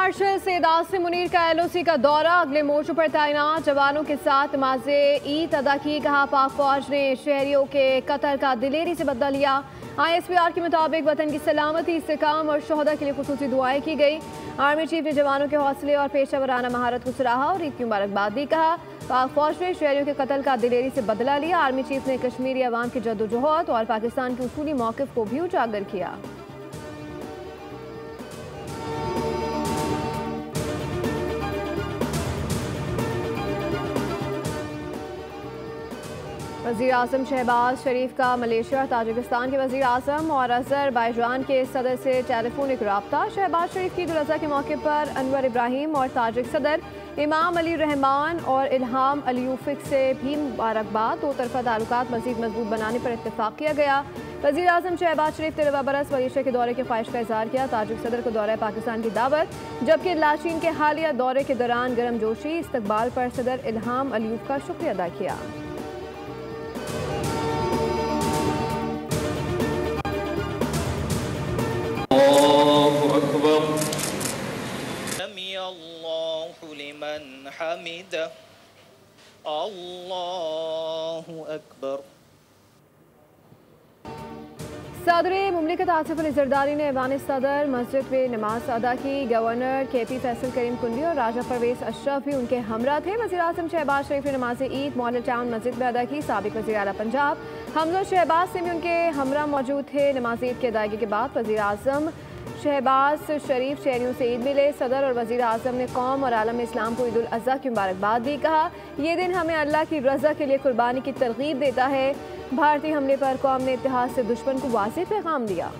Martial Syed Asim Munir का LOC का दौरा, अगले मोर्चों पर तैनात जवानों के साथ नमाज़े ईद अदा की। कहा पाक फौज ने शहरियों के कत्ल का दिलेरी से बदला लिया। ISPR के मुताबिक वतन की सलामती, इस्तेकाम और शोहदा के लिए खुसूसी दुआएं की गई। आर्मी चीफ ने जवानों के हौसले और पेशा वराना महारत को सराहा और ईद की मुबारकबाद दी। कहा पाक फौज ने शहरियों के कत्ल का दिलेरी से बदला लिया। आर्मी चीफ ने कश्मीरी अवाम की जद्दोजहद और पाकिस्तान के उसूली मौक़िफ़ को भी उजागर किया। वज़ीर आज़म शहबाज शरीफ का मलेशिया, ताजिकिस्तान के वज़ीर आज़म और अज़रबैजान के सदर से टेलीफोनिक रब्ता। शहबाज शरीफ की ईद उल अज़हा के मौके पर अनवर इब्राहिम और ताजिक सदर इमाम अली रहमान और इल्हाम अलियूफिक से भी मुबारकबाद। दो तरफ़ा ताल्लुकात मज़ीद मजबूत बनाने पर इत्तेफाक किया गया। वज़ीर आज़म शहबाज शरीफ 13 बरस मलेशिया के दौरे की ख्वाहिश का इज़हार किया। ताजिक सदर को दौरा पाकिस्तान की दावत, जबकि लाचीन के हालिया दौरे के दौरान गर्मजोशी इस्तकबाल पर सदर इल्हाम अलियूफ का शुक्रिया अदा किया। सदर मुमलिकत आसिफ अली जरदारी ने ऐवान सदर मस्जिद में नमाज अदा की। गवर्नर KP फैसल करीम कुंडी और राजा परवेज अशरफ भी उनके हमरा थे। वज़ीर आज़म शहबाज शरीफ ने नमाज ईद मॉडल टाउन मस्जिद में अदा की। साबिक वज़ीर आला पंजाब हमजा शहबाज से भी उनके हमरा मौजूद थे। नमाज ईद की अदायगी के बाद वज़ीर आज़म शहबाज शरीफ शहरियों से ईद मिले। सदर और वज़ीर आज़म ने कौम और आलम इस्लाम को ईद उल अज़हा की मुबारकबाद दी। कहा यह दिन हमें अल्लाह की रज़ा के लिए कुर्बानी की तरगीब देता है। भारतीय हमले पर कौम ने इत्तेहाद से दुश्मन को वाज़ेह पैगाम दिया।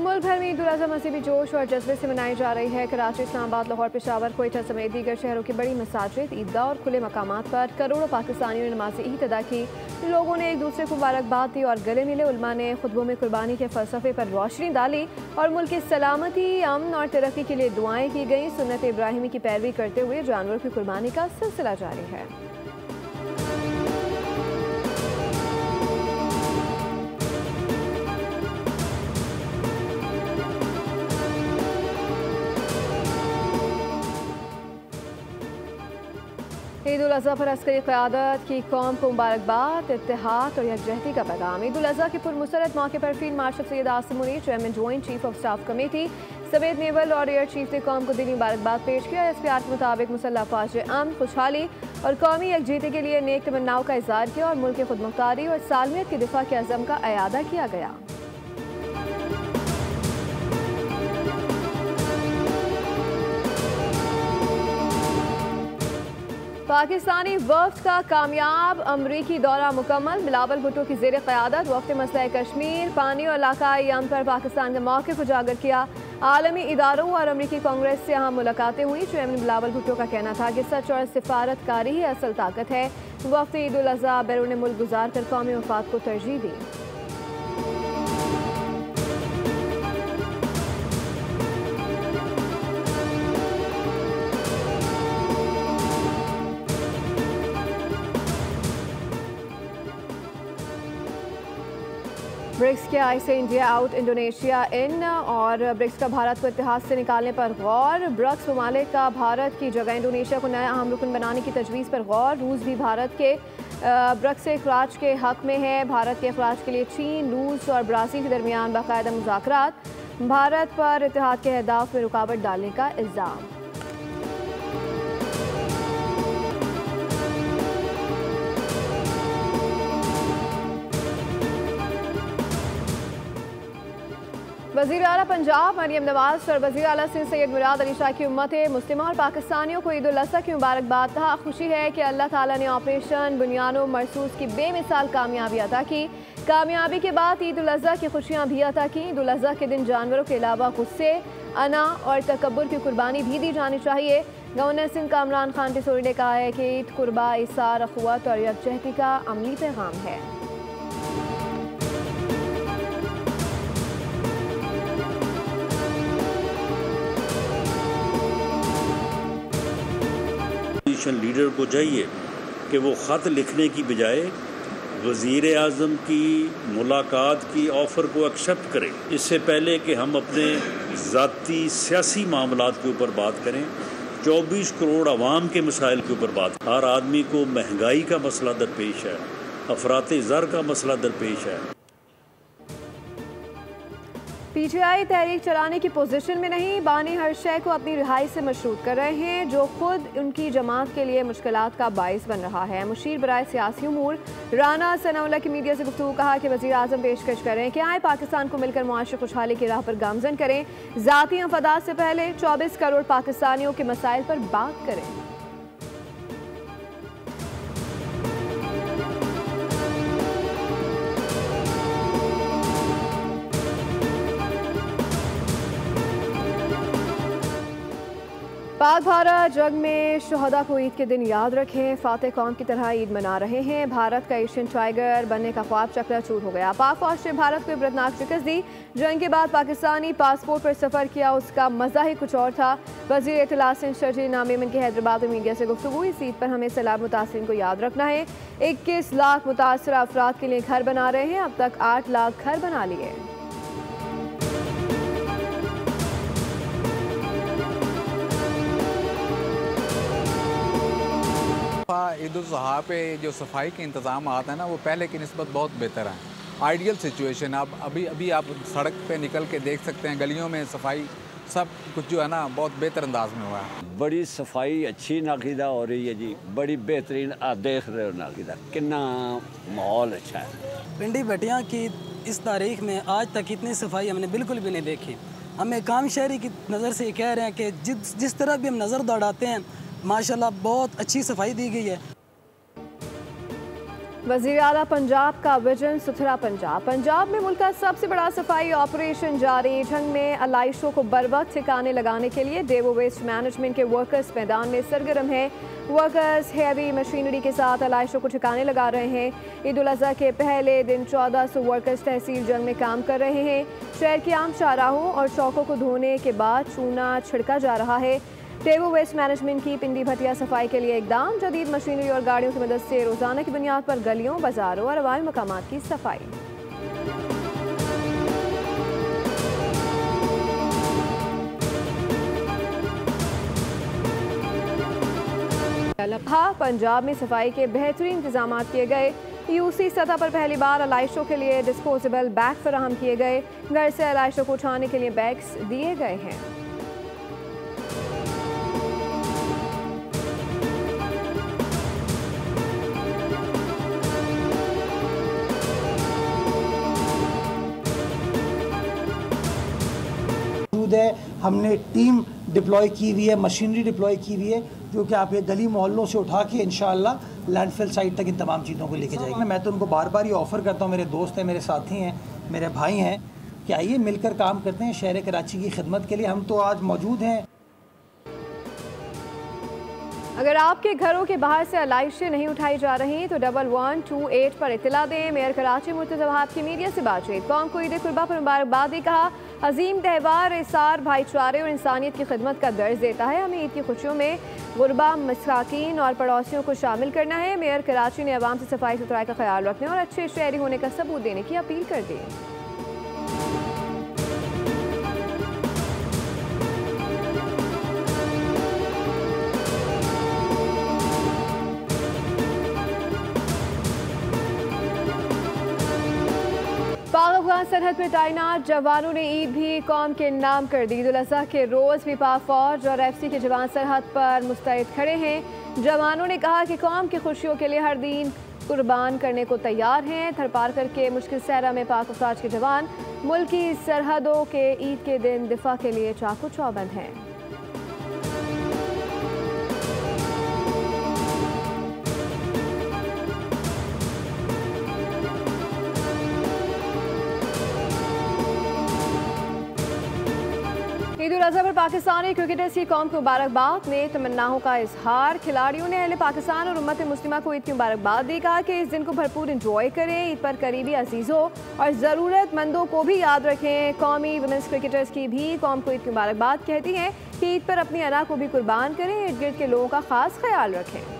मुल्क भर में ईद उल अज़हा मज़हबी जोश और जज्बे से मनाई जा रही है। कराची, इस्लामाबाद, लाहौर, पेशावर, क्वेटा समेत दीगर शहरों की बड़ी मसाजिद, ईदगाह और खुले मकामात पर करोड़ों पाकिस्तानियों ने नमाज ईद अदा की। लोगों ने एक दूसरे को मुबारकबाद दी और गले मिले। उलमा ने खुतबों में कुर्बानी के फ़लसफ़े पर रोशनी डाली और मुल्क की सलामती, अमन और तरक्की के लिए दुआएं की गई। सुन्नत इब्राहिमी की पैरवी करते हुए जानवरों की कुर्बानी का सिलसिला जारी है। ईद उल अज़हा पर अस्करी क़यादत की कौम को मुबारकबाद, इत्तेहाद और यकजहती का पैगाम। ईद उल अज़हा के पुरमसरत मौके पर field marshal Syed Asim Munir, chairman joint chief of staff committee समेत नेवल और एयर चीफ ने कौम को दिली मुबारकबाद पेश किया। ISPR के मुताबिक मुसल्लह अफ़वाज ने अमन, खुशहाली और कौमी यकजहती के लिए नेक तमन्नाओं का इज़हार किया और मुल्क की खुदमुख्तारी और सालमियत के दिफा के अज़म का अयादा किया गया। पाकिस्तानी वफ्द का कामयाब अमरीकी दौरा मुकम्मल। बिलावल भुट्टो की ज़ेर क़यादत वफ़द मसला कश्मीर, पानी और इलाकाई अमन पर पाकिस्तान का मौक़िफ़ उजागर किया। आलमी इदारों और अमरीकी कांग्रेस से अहम मुलाकातें हुई। चेयरमैन बिलावल भुट्टो का कहना था कि सच और सिफारतकारी ही असल ताकत है। वफ़द ईद उल अज़हा बैरून मुल्क गुजार कर कौमी मफाद को तरजीह दी। ब्रिक्स के आई से इंडिया आउट, इंडोनेशिया इन और ब्रिक्स का भारत को इत्तेहाद से निकालने पर गौर। ब्रिक्स ममालिक का भारत की जगह इंडोनेशिया को नया अहम रुकन बनाने की तजवीज़ पर गौर। रूस भी भारत के ब्रिक्स से अखराज के हक में है। भारत के अखराज के लिए चीन, रूस और ब्राज़ील के दरमियान बाकायदा मुज़ाकरात। भारत पर इत्तेहाद के अहदाफ में रुकावट डालने का इल्ज़ाम। वज़ीर आला पंजाब मरियम नवाज और वज़ीर आला सिंध सैयद मुराद अली शाह की उम्मत मुस्लिमा और पाकिस्तानियों को ईद उल अज़हा की मुबारकबाद। कहा खुशी है कि अल्लाह ताला ने ऑपरेशन बुनियानो मरसूस की बेमिसाल कामयाबी अता की। कामयाबी के बाद ईद उल अज़हा की खुशियाँ भी अता की। ईद उल अज़हा के दिन जानवरों के अलावा गुस्से, अना और तकब्बुर की कुर्बानी भी दी जानी चाहिए। गवर्नर सिंध का इमरान खान टिसोरी ने कहा है कि ईद कुर्बा इसार अखुवत और यकजहती का अमली पैगाम है। लीडर को चाहिए कि वो ख़त लिखने की बजाय वज़ीर आज़म की मुलाकात की ऑफ़र को एक्सेप्ट करें, इससे पहले कि हम अपने ज़ाती सियासी मामलात के ऊपर बात करें। 24 करोड़ आवाम के मसाइल के ऊपर बात। हर आदमी को महंगाई का मसला दरपेश है, अफराते ज़र का मसला दरपेश है। पीटीआई तहरीक चलाने की पोजीशन में नहीं, बानी हर शय को अपनी रिहाई से मशरूत कर रहे हैं, जो खुद उनकी जमात के लिए मुश्किलात का बाइस बन रहा है। मुशीर बराए सियासी उमूर राना सनाउल्लाह की मीडिया से गुफ्तगू कहा कि वज़ीर आज़म पेशकश करें कि आए पाकिस्तान को मिलकर मुआशी खुशहाली की राह पर गामजन करें, ज़ाती मफादात से पहले 24 करोड़ पाकिस्तानियों के मसाइल पर बात करें। पाक भारत जंग में शहदा को ईद के दिन याद रखें, फातेह कौम की तरह ईद मना रहे हैं। भारत का एशियन टाइगर बनने का ख्वाब चकनाचूर हो गया। पाक फौज ने भारत को इबरतनाक शिकस्त दी। जंग के बाद पाकिस्तानी पासपोर्ट पर सफ़र किया, उसका मज़ा ही कुछ और था। वज़ीर इत्तला सिंध शर्जील नामेमन की हैदराबाद में मीडिया से गुफ्तगू। इस ईद पर हमें सैलाब मुतासिरीन को याद रखना है। 21 लाख मुतासरा अफराद के लिए घर बना रहे हैं, अब तक 8 लाख घर बना लिए। ईद उल ज़ुहा पे जो सफाई के इंतज़ाम आते हैं ना, वो पहले की निस्बत बहुत बेहतर है। Ideal situation. अब अभी आप सड़क पे निकल के देख सकते हैं, गलियों में सफाई सब कुछ जो है ना बहुत बेहतर अंदाज में हुआ है। बड़ी सफाई अच्छी नाकिदा हो रही है जी, बड़ी बेहतरीन। आप देख रहे हो नाकिदा कितना माहौल अच्छा है। पिंडी भटिया की इस तारीख में आज तक इतनी सफाई हमने बिल्कुल भी नहीं देखी। हमें काम शहरी की नज़र से कह रहे हैं कि जिस तरह भी हम नज़र दौड़ाते हैं, माशाल्लाह बहुत अच्छी सफाई दी गई है। वज़ीर आला पंजाब का विजन सुथरा पंजाब। पंजाब में मुल्क का सबसे बड़ा सफाई ऑपरेशन जारी। जंग में अलाइशों को बरवक्त ठिकाने लगाने के लिए डेवो वेस्ट मैनेजमेंट के वर्कर्स मैदान में सरगर्म हैं। वर्कर्स हैवी मशीनरी के साथ अलाइशों को ठिकाने लगा रहे हैं। ईद उल अज़हा के पहले दिन 1400 वर्कर्स तहसील जंग में काम कर रहे हैं। शहर के आम शाहराहों और चौकों को धोने के बाद चूना छिड़का जा रहा है। डेवो वेस्ट मैनेजमेंट की पिंडी भटिया सफाई के लिए इकदाम। जदीद मशीनरी और गाड़ियों की मदद से रोजाना की बुनियाद पर गलियों, बाजारों और अवामी मकामात की सफाई। पंजाब में सफाई के बेहतरीन इंतजाम किए गए। यूसी सतह पर पहली बार अलाइशों के लिए डिस्पोजेबल बैग फराहम किए गए। घर से अलाइशों को उठाने के लिए बैग्स दिए गए हैं। हमने टीम डिप्लॉय की हुई है, मशीनरी डिप्लॉय की हुई है, जो कि आप ये गली मोहल्लों से उठा के इंशाअल्लाह लैंडफिल साइट तक इन तमाम चीज़ों को लेके जाएंगे। मैं तो उनको बार बार ये ऑफ़र करता हूँ, मेरे दोस्त हैं, मेरे साथी हैं, मेरे भाई हैं, कि आइए मिलकर काम करते हैं शहर कराची की खिदमत के लिए। हम तो आज मौजूद हैं। अगर आपके घरों के बाहर से अलाइशें नहीं उठाई जा रही तो 1128 पर इत्तला दें। मेयर कराची मुर्तज़ा वहाब की मीडिया से बातचीत। कौम को ईद कुर्बा पर मुबारकबाद दी। कहा, अजीम त्यौहार इसार, भाईचारे और इंसानियत की खिदमत का दर्ज देता है। हमें ईद की खुशियों में गुरबा, मसाकीन और पड़ोसियों को शामिल करना है। मेयर कराची ने अवाम से सफाई सुथराई का ख्याल रखने और अच्छे शहरी होने का सबूत देने की अपील कर दी। पाक अफगान सरहद पर तैनात जवानों ने ईद भी कौम के नाम कर दी। ईद उल अज़हा के रोज़ भी पाक फौज और एफसी के जवान सरहद पर मुस्तैद खड़े हैं। जवानों ने कहा कि कौम की खुशियों के लिए हर दिन कुर्बान करने को तैयार हैं। थरपार करके मुश्किल सहरा में पाक फौज के जवान मुल्क की सरहदों के ईद के दिन दिफा के लिए चाकू चौबंद हैं। ईद ईद उल अज़हा पर पाकिस्तानी क्रिकेटर्स की कौम को मुबारकबाद। ने तमन्नाओं का इजहार। खिलाड़ियों ने अहले पाकिस्तान और उम्मत मुस्लिमा को ईद की मुबारकबाद दी। कहा कि इस दिन को भरपूर इंजॉय करें, ईद पर करीबी अजीज़ों और ज़रूरतमंदों को भी याद रखें। कौमी वुमेंस क्रिकेटर्स की भी कौम को ईद की मुबारकबाद कहती हैं कि ईद पर अपनी अना को भी कुर्बान करें, इर्द गिर्द के लोगों का खास ख्याल रखें।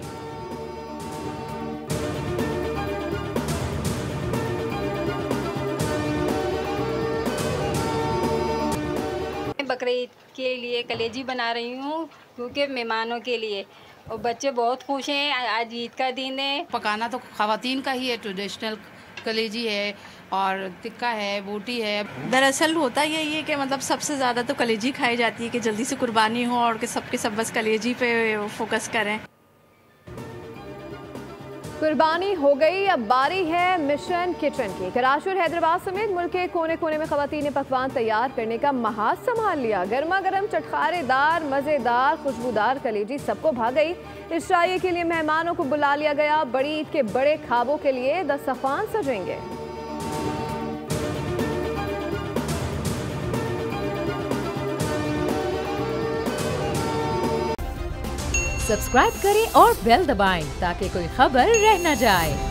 बकरीद के लिए कलेजी बना रही हूँ क्योंकि मेहमानों के लिए, और बच्चे बहुत खुश हैं। आज ईद का दिन है। पकाना तो ख़वातीन का ही है, ट्रेडिशनल कलेजी है और टिक्का है, बोटी है। दरअसल होता यही है कि मतलब सबसे ज़्यादा तो कलेजी खाई जाती है कि जल्दी से कुर्बानी हो और कि सबके सब बस कलेजी पे फोकस करें। कुर्बानी हो गई, अब बारी है मिशन किचन की। कराची और हैदराबाद समेत मुल्क के कोने कोने में खवातीन ने पकवान तैयार करने का महाज संभाल लिया। गर्मा गर्म चटखारेदार मज़ेदार खुशबूदार कलेजी सबको भा गई। इस शाये के लिए मेहमानों को बुला लिया गया। बड़ी ईद के बड़े ख्वाबों के लिए दस्तरखान सजेंगे। सब्सक्राइब करें और बेल दबाएं ताकि कोई खबर रह न जाए।